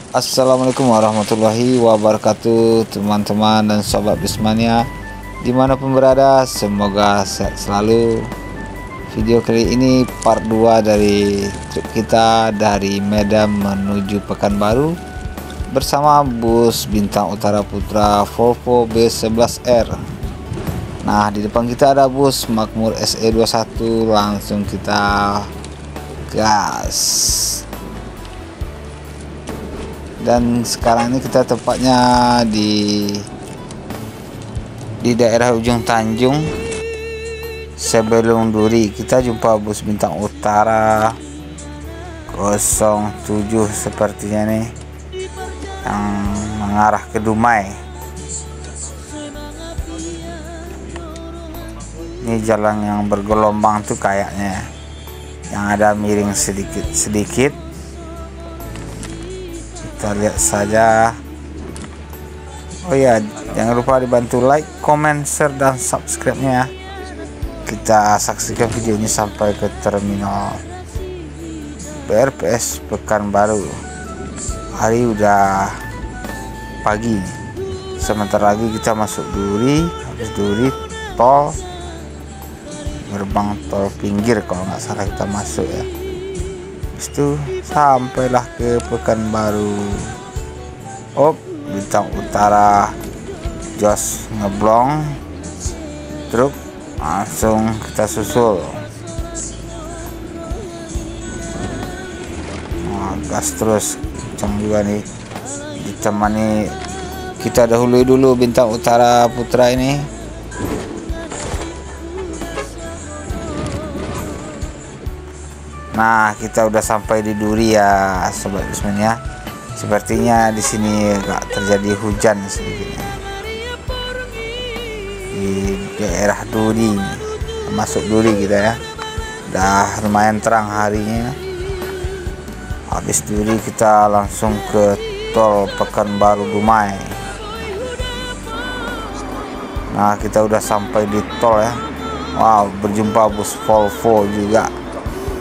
Assalamualaikum warahmatullahi wabarakatuh, teman-teman dan sobat Bismania dimanapun berada, semoga sehat selalu. Video kali ini part 2 dari trip kita dari Medan menuju Pekanbaru bersama bus Bintang Utara Putra Volvo B11R. Nah, di depan kita ada bus Makmur SE21, langsung kita gas. Dan sekarang ini kita tepatnya di daerah ujung Tanjung sebelum Duri. Kita jumpa bus Bintang Utara 07 sepertinya nih, yang mengarah ke Dumai. Ini jalan yang bergelombang tuh kayaknya, yang ada miring sedikit. Kita lihat saja. Oh ya, jangan lupa dibantu like, comment, share, dan subscribe-nya ya. Kita saksikan video ini sampai ke terminal BRPS Pekanbaru. Hari udah pagi, sebentar lagi kita masuk Duri. Habis Duri tol, gerbang tol pinggir kalau nggak salah kita masuk ya. Itu sampailah ke Pekanbaru. Oh, Bintang Utara jos ngeblong truk, langsung kita susul. Nah, gas terus kencang juga nih, ditemani. Kita dahului dulu Bintang Utara Putra ini. Nah, kita udah sampai di Duri ya, sobat Bismania. Sepertinya di sini agak terjadi hujan sedikit di daerah Duri, masuk Duri kita ya. Udah lumayan terang harinya. Habis Duri kita langsung ke tol Pekanbaru Dumai. Nah, kita udah sampai di tol ya. Wow, berjumpa bus Volvo juga.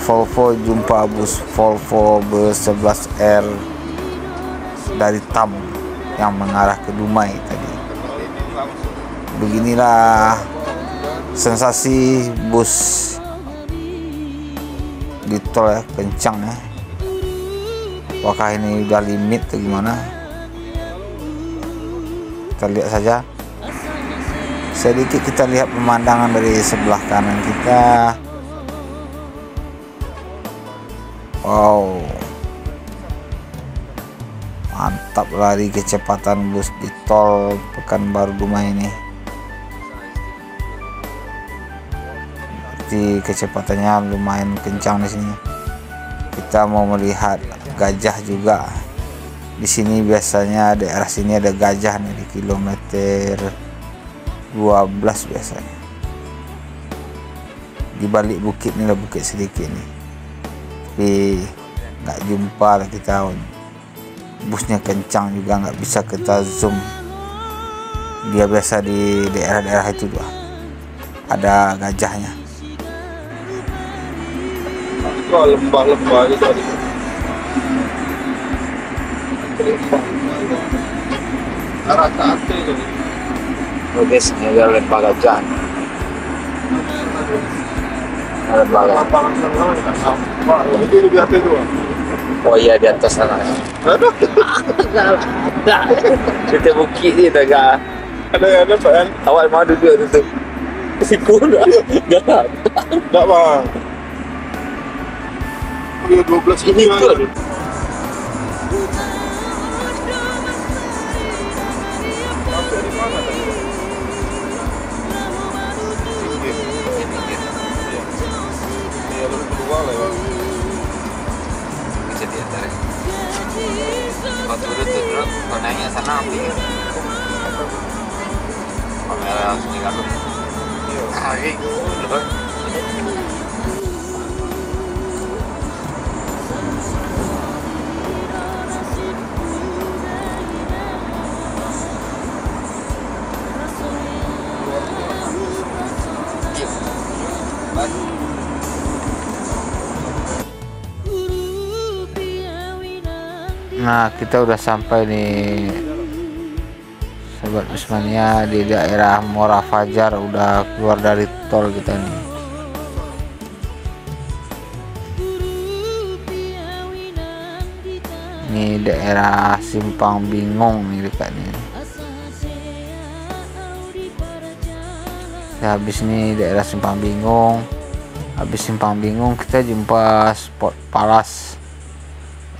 Volvo jumpa bus Volvo B11R dari Tam yang mengarah ke Dumai tadi. Beginilah sensasi bus di tol ya, kencang ya. Apakah ini udah limit atau gimana? Kita lihat saja. Sedikit kita lihat pemandangan dari sebelah kanan kita. Wow, mantap lari kecepatan bus di tol Pekanbaru Dumai ini. Berarti kecepatannya lumayan kencang di sini. Kita mau melihat gajah juga. Di sini biasanya daerah sini ada gajah nih di kilometer 12 biasanya. Di balik bukit nih lah, bukit sedikit nih. Tapi nggak jumpa lah kita, busnya kencang juga, nggak bisa kita zoom. Dia biasa di daerah-daerah itu doang ada gajahnya. Lembah-lembah itu tadi. Arah ke atas itu. Oh, biasanya ada lembah gajah. Oh iya, di atas sana. Ada. Kita bukit ni tak ada. Ada Pak. Awal mau duduk tu. Siku dah. Enggak. Enggak bang. Dia 12 ini tu. Bisa diantar. Kau turun tuh truk, kau naiknya sana ambil. Kamera langsung digabung. Hari, lepas. Nah, kita udah sampai nih Sobat Bismania di daerah Muara Fajar, udah keluar dari tol kita nih. Ini daerah Simpang Bingung nih dekatnya. Habis ini daerah Simpang Bingung. Habis Simpang Bingung kita jumpa spot Palas,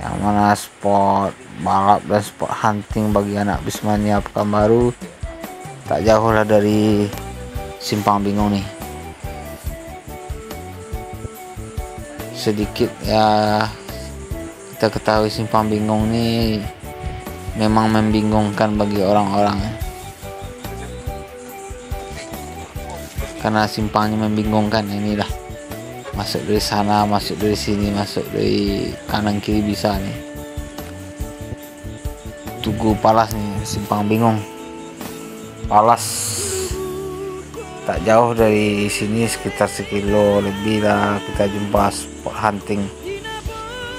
yang mana spot balap dan spot hunting bagi anak Bismania Pekanbaru. Tak jauh lah dari Simpang Bingung nih. Sedikit ya kita ketahui Simpang Bingung nih memang membingungkan bagi orang-orang, karena simpangnya membingungkan. Inilah, masuk dari sana, masuk dari sini, masuk dari kanan kiri bisa nih. Tugu Palas nih, Simpang Bingung Palas. Tak jauh dari sini, sekitar 1 kilo lebih lah, kita jumpa spot hunting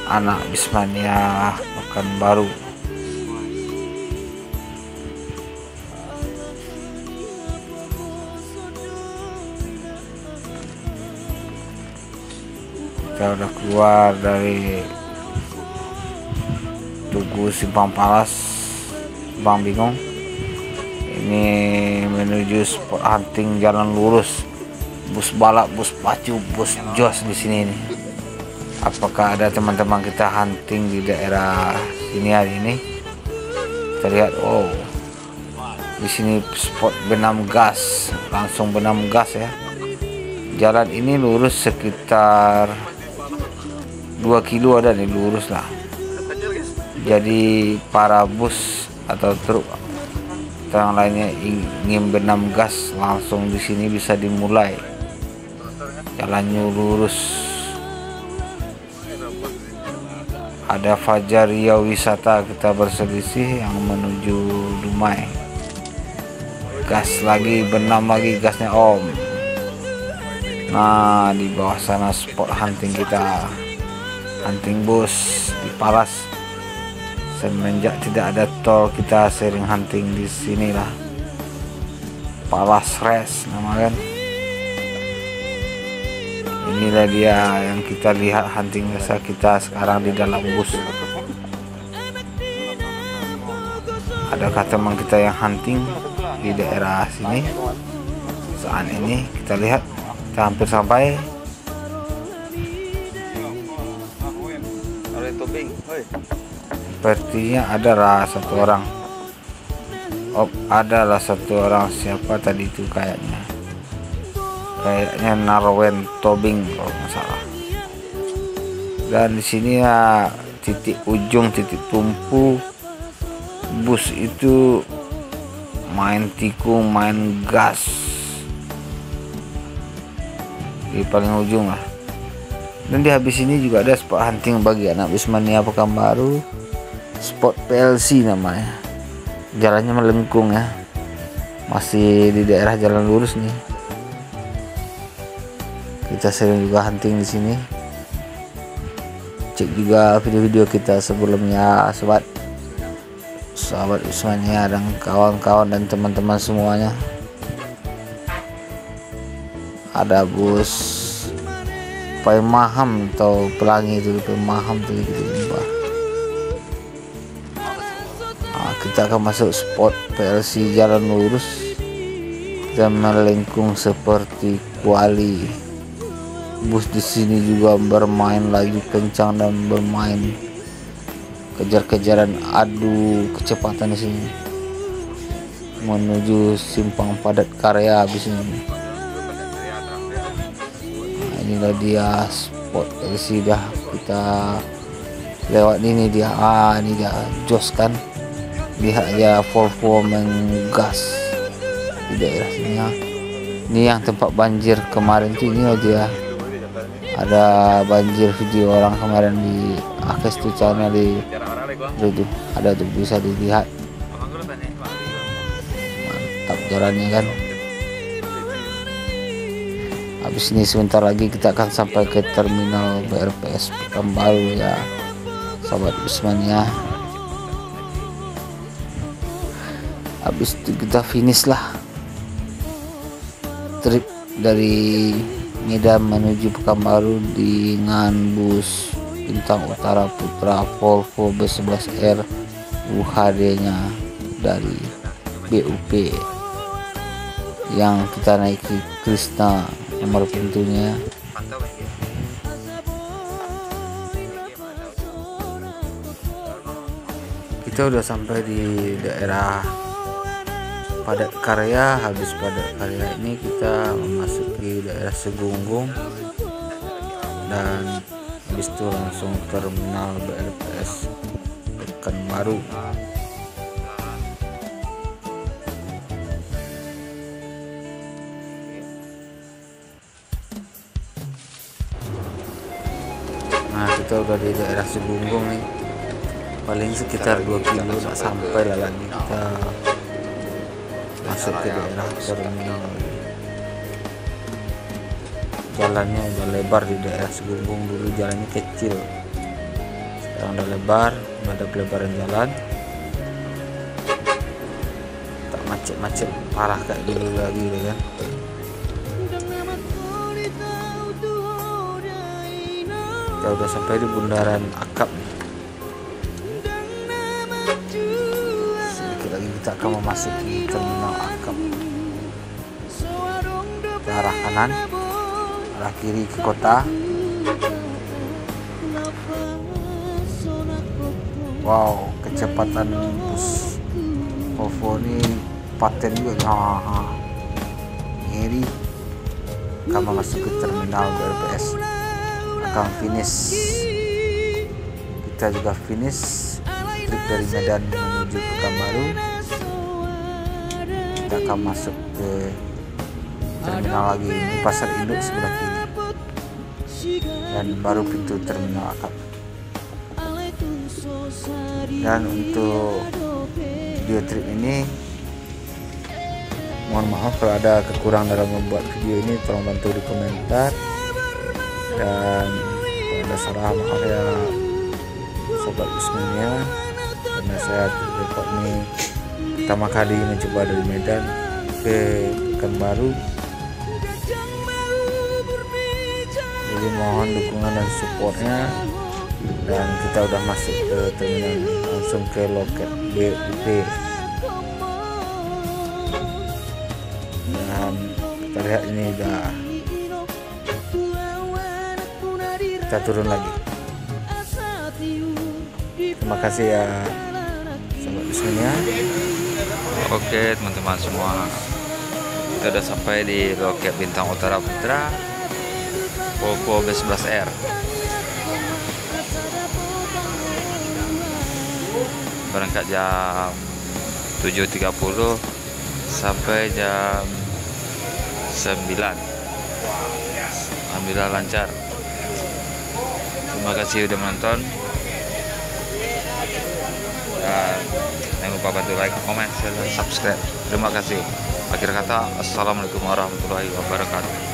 anak Bismania Pekanbaru. Kita udah keluar dari Tugu Simpang Palas, Simpang Bingung. Ini menuju spot hunting jalan lurus. Bus balap, bus pacu, bus jos di sini nih. Apakah ada teman-teman kita hunting di daerah sini hari ini? Kita lihat, oh, di sini spot benam gas, langsung benam gas ya. Jalan ini lurus sekitar 2 kilo ada nih, lurus lah. Jadi para bus atau truk yang lainnya ingin benam gas, langsung di sini bisa dimulai. Jalannya lurus. Ada Fajar Riau Wisata kita berselisih yang menuju Dumai. Gas lagi, benam lagi gasnya om. Nah, di bawah sana spot hunting kita, hunting bus di Palas. Semenjak tidak ada tol, kita sering hunting di sini lah. Palas Race nama kan. Inilah dia yang kita lihat hunting biasa kita sekarang di dalam bus. Adakah teman kita yang hunting di daerah sini? Saat ini kita lihat, kita hampir sampai. Sepertinya adalah satu orang. Oh, adalah satu orang. Siapa tadi itu kayaknya? Kayaknya Narwen Tobing kalau nggak salah. Dan di sini ya titik ujung, titik tumpu bus itu main tikung, main gas di paling ujung lah. Dan di habis ini juga ada spot hunting bagi anak Bismania Pekanbaru, spot PLC namanya. Jalannya melengkung ya, masih di daerah jalan lurus nih. Kita sering juga hunting di sini. Cek juga video-video kita sebelumnya, sahabat Bismania dan kawan-kawan dan teman-teman semuanya. Ada bus Pemaham atau Pelangi itu, Pemaham tuh gitu jumpa. Nah, kita akan masuk spot PLC jalan lurus dan melengkung seperti kuali. Bus di sini juga bermain laju kencang dan bermain kejar-kejaran, adu kecepatan di sini menuju Simpang Padat Karya habis ini. Nah, inilah dia spot LC dah kita lewat ini dia. Ini dia jos kan, lihat aja Volvo menggas di daerah sini ya. Ini yang tempat banjir kemarin tuh, ini dia. Ada banjir video orang kemarin di Akes tuh channel di itu ada tuh, bisa dilihat. Mantap jalannya kan. Habis ini sebentar lagi kita akan sampai ke terminal BRPS Pekanbaru ya, sahabat Bismania. Habis itu kita finish lah trip dari Medan menuju Pekanbaru dengan bus Bintang Utara Putra Volvo B11R UHD nya dari BUP yang kita naiki Krishna nomor pintunya. Kita udah sampai di daerah Padat Karya. Habis Padat Karya ini kita memasuki daerah Segunggung dan habis itu langsung terminal BRPS Pekanbaru. Nah, kita udah di daerah Segunggung nih, paling sekitar 2 kilo nggak sampai lah lagi kita masuk ke daerah terminal. Jalannya udah lebar di daerah Segunggung, dulu jalannya kecil, sekarang udah lebar, ada pelebaran jalan, tak macet-macet parah kayak dulu lagi kan. Kita udah sampai di bundaran Akap. Sedikit lagi kita akan memasuki terminal Akap. Ke arah kanan, arah kiri ke kota. Wow, kecepatan bus Volvo ini paten juga. Ngeri. Akan memasuki terminal BRPS, akan finish. Kita juga finish trip dari Medan menuju Pekanbaru. Kita akan masuk ke terminal lagi, ini pasar induk sebelah kiri dan baru pintu terminal Akap. Dan untuk video trip ini, mohon maaf kalau ada kekurangan dalam membuat video ini, tolong bantu di komentar, dan kalau ada salah maaf ya sobat Bismania, karena saya rekod ini pertama kali mencoba dari Medan ke Pekanbaru. Jadi mohon dukungan dan supportnya, dan kita udah masuk ke terminal, langsung ke loket BUP. Dan kita lihat ini udah, kita turun lagi. Terima kasih ya sobat Bismania. Oke teman-teman semua, kita udah sampai di loket Bintang Utara Putra Volvo B11R. Berangkat jam 7.30 sampai jam 9. Alhamdulillah lancar. Terima kasih udah menonton, dan jangan lupa bantu like, komen, share, dan subscribe. Terima kasih. Akhir kata, assalamualaikum warahmatullahi wabarakatuh.